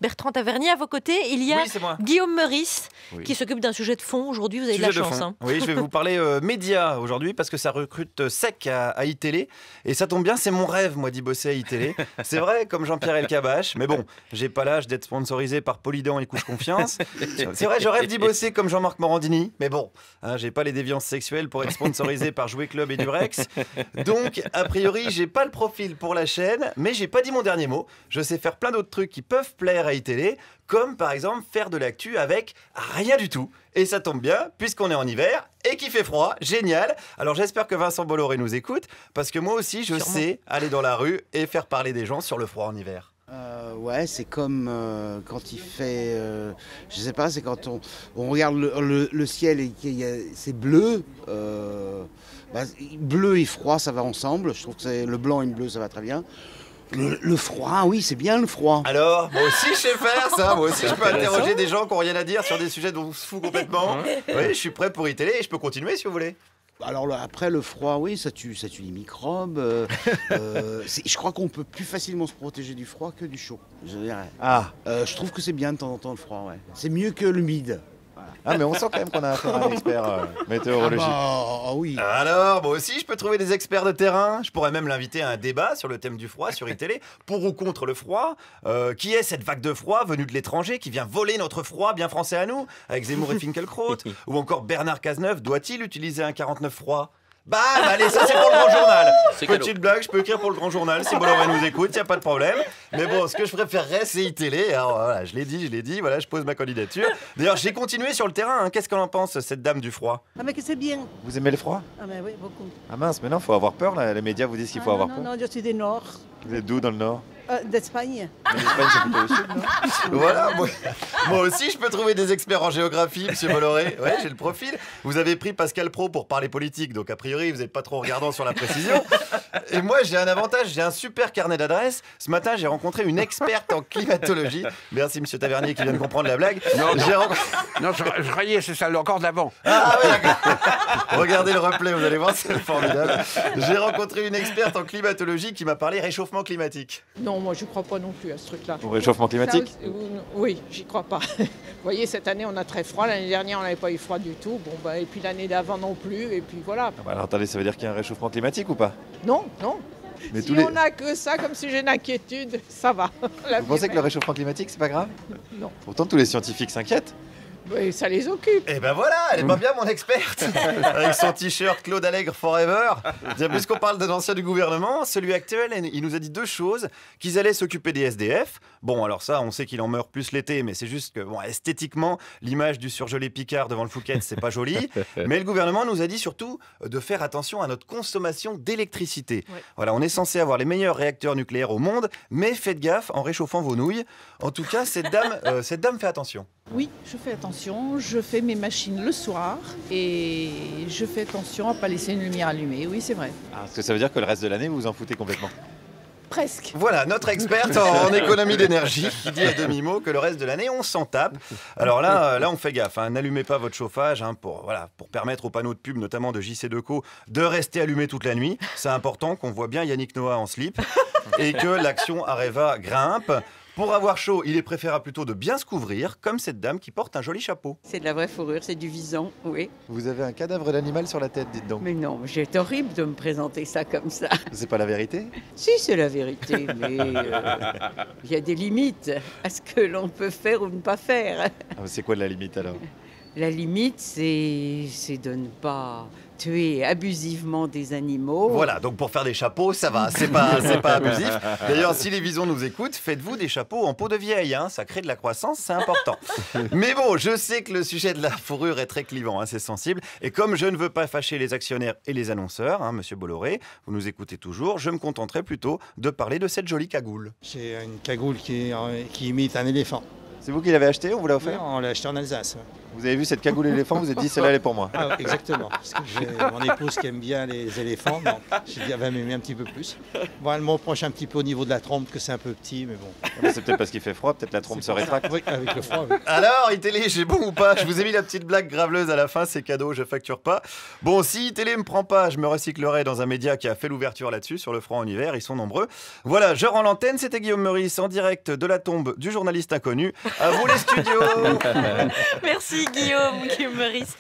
Bertrand Tavernier, à vos côtés, il y a Oui, c'est moi. Guillaume Meurice Oui. qui s'occupe d'un sujet de fond. Aujourd'hui, vous avez de la Sujet de chance. fond. Hein. Oui, je vais vous parler médias aujourd'hui parce que ça recrute sec à iTélé. Et ça tombe bien, c'est mon rêve, moi, d'y bosser à iTélé. C'est vrai, comme Jean-Pierre Elkabbach. Mais bon, j'ai pas l'âge d'être sponsorisé par Polydent et Couche Confiance. C'est vrai, je rêve d'y bosser comme Jean-Marc Morandini. Mais bon, hein, j'ai pas les déviances sexuelles pour être sponsorisé par Jouet Club et Durex. Donc, a priori, j'ai pas le profil pour la chaîne. Mais j'ai pas dit mon dernier mot. Je sais faire plein d'autres trucs qui peuvent plaire à iTélé. Comme par exemple faire de l'actu avec rien du tout. Et ça tombe bien, puisqu'on est en hiver et qu'il fait froid, génial. Alors j'espère que Vincent Bolloré nous écoute, parce que moi aussi je sais aller dans la rue et faire parler des gens sur le froid en hiver. Ouais, c'est comme quand il fait, je sais pas, c'est quand on regarde le ciel et c'est bleu. Bleu et froid, ça va ensemble. Je trouve que le blanc et le bleu, ça va très bien. Le froid, oui, c'est bien le froid. Alors, moi aussi je sais faire ça, moi aussi je peux interroger des gens qui n'ont rien à dire sur des sujets dont on se fout complètement. Oui, je suis prêt pour iTélé et je peux continuer si vous voulez. Alors après, le froid, oui, ça tue les microbes. Je crois qu'on peut plus facilement se protéger du froid que du chaud, je dirais. Je trouve que c'est bien de temps en temps le froid, ouais. C'est mieux que l'humide. Ah, mais on sent quand même qu'on a affaire à un expert météorologique. Oui. Alors, moi aussi, je peux trouver des experts de terrain. Je pourrais même l'inviter à un débat sur le thème du froid sur iTélé, pour ou contre le froid. Qui est cette vague de froid venue de l'étranger qui vient voler notre froid bien français à nous, avec Zemmour et Finkielkraut? Ou encore Bernard Cazeneuve, doit-il utiliser un 49 froid? Bah, allez, ça c'est pour le grand journal. Petite blague, je peux écrire pour le grand journal si Bolloré nous écoute, il n'y a pas de problème. Mais bon, ce que je préférerais, c'est iTélé. Alors voilà, je l'ai dit, voilà, je pose ma candidature. D'ailleurs, j'ai continué sur le terrain, hein. Qu'est-ce qu'elle en pense, cette dame du froid? Ah mais que c'est bien. Vous aimez le froid? Ah mais oui, beaucoup. Ah mince, mais non, faut avoir peur là. Les médias vous disent qu'il faut avoir peur. Non, je suis du Nord, Vous êtes d'où dans le Nord? d'Espagne. En Espagne, c'est plutôt au sud, non? Voilà, moi aussi je peux trouver des experts en géographie, monsieur Bolloré. Ouais, j'ai le profil. Vous avez pris Pascal Praud pour parler politique, donc a priori vous n'êtes pas trop regardant sur la précision. Et moi j'ai un avantage, j'ai un super carnet d'adresses. Ce matin j'ai rencontré une experte en climatologie. Merci monsieur Tavernier qui vient de comprendre la blague. Non, je croyais, c'est ça, encore d'avant. Ah oui, d'accord. Regardez le replay, vous allez voir, c'est formidable. J'ai rencontré une experte en climatologie qui m'a parlé réchauffement climatique. Non, moi je crois pas non plus à ce truc-là. Au réchauffement climatique? Ça, oui, j'y crois pas. Vous voyez, cette année on a très froid, l'année dernière on n'avait pas eu froid du tout, et puis l'année d'avant non plus, et puis voilà. Ah bah alors attendez, ça veut dire qu'il y a un réchauffement climatique ou pas? Non. Mais Si on n'a que ça comme sujet d'inquiétude, ça va. Vous pensez que le réchauffement climatique, c'est pas grave? Non. Pourtant, tous les scientifiques s'inquiètent. Oui, ça les occupe. Et ben voilà, elle est pas bien mon experte. Avec son t-shirt Claude Allègre Forever. Bien, puisqu'on parle d'un ancien du gouvernement, celui actuel, il nous a dit deux choses. Qu'ils allaient s'occuper des SDF. Bon, alors ça, on sait qu'il en meurt plus l'été, mais c'est juste que, bon, esthétiquement, l'image du surgelé Picard devant le Fouquet, c'est pas joli. Mais le gouvernement nous a dit surtout de faire attention à notre consommation d'électricité. Ouais. Voilà, on est censé avoir les meilleurs réacteurs nucléaires au monde, mais faites gaffe en réchauffant vos nouilles. En tout cas, cette dame fait attention. Oui, je fais attention, je fais mes machines le soir, et je fais attention à ne pas laisser une lumière allumée, oui c'est vrai. Ah, parce que ça veut dire que le reste de l'année, vous vous en foutez complètement. Presque. Voilà, notre experte en économie d'énergie qui dit à demi-mot que le reste de l'année, on s'en tape. Alors là, on fait gaffe, hein. N'allumez pas votre chauffage pour permettre aux panneaux de pub, notamment de JC Decaux, de rester allumés toute la nuit. C'est important qu'on voit bien Yannick Noah en slip et que l'action Areva grimpe. Pour avoir chaud, il est préférable plutôt de bien se couvrir, comme cette dame qui porte un joli chapeau. C'est de la vraie fourrure, c'est du vison, oui. Vous avez un cadavre d'animal sur la tête, dites donc. Mais non, c'est horrible de me présenter ça comme ça. C'est pas la vérité? Si, c'est la vérité, mais il y a des limites à ce que l'on peut faire ou ne pas faire. Ah, c'est quoi la limite alors? La limite, c'est de ne pas tuer abusivement des animaux. Voilà, donc pour faire des chapeaux, ça va, c'est pas abusif. D'ailleurs, si les visons nous écoutent, faites-vous des chapeaux en peau de vieille, hein, ça crée de la croissance, c'est important. Mais bon, je sais que le sujet de la fourrure est très clivant, hein, c'est sensible. Et comme je ne veux pas fâcher les actionnaires et les annonceurs, hein, monsieur Bolloré, vous nous écoutez toujours, je me contenterai plutôt de parler de cette jolie cagoule. C'est une cagoule qui imite un éléphant. C'est vous qui l'avez acheté, on vous l'a offert? On l'a acheté en Alsace. Vous avez vu cette cagoule éléphant, vous vous êtes dit celle-là elle est pour moi. Ah, exactement. Parce que j'ai mon épouse qui aime bien les éléphants, donc j'ai dit elle va m'aimer un petit peu plus. Bon, elle me reproche un petit peu au niveau de la trompe que c'est un peu petit, mais bon. Mais c'est peut-être parce qu'il fait froid, peut-être la trompe se rétracte. Oui, avec le froid, oui. Alors, iTélé, j'ai bon ou pas? Je vous ai mis la petite blague graveleuse à la fin, c'est cadeau, je facture pas. Bon, si iTélé me prend pas, je me recyclerai dans un média qui a fait l'ouverture là-dessus, sur le froid en hiver, ils sont nombreux. Voilà, je rends l'antenne, c'était Guillaume Meurice en direct de la tombe du journaliste inconnu. À vous les studios. Merci Guillaume Meurice.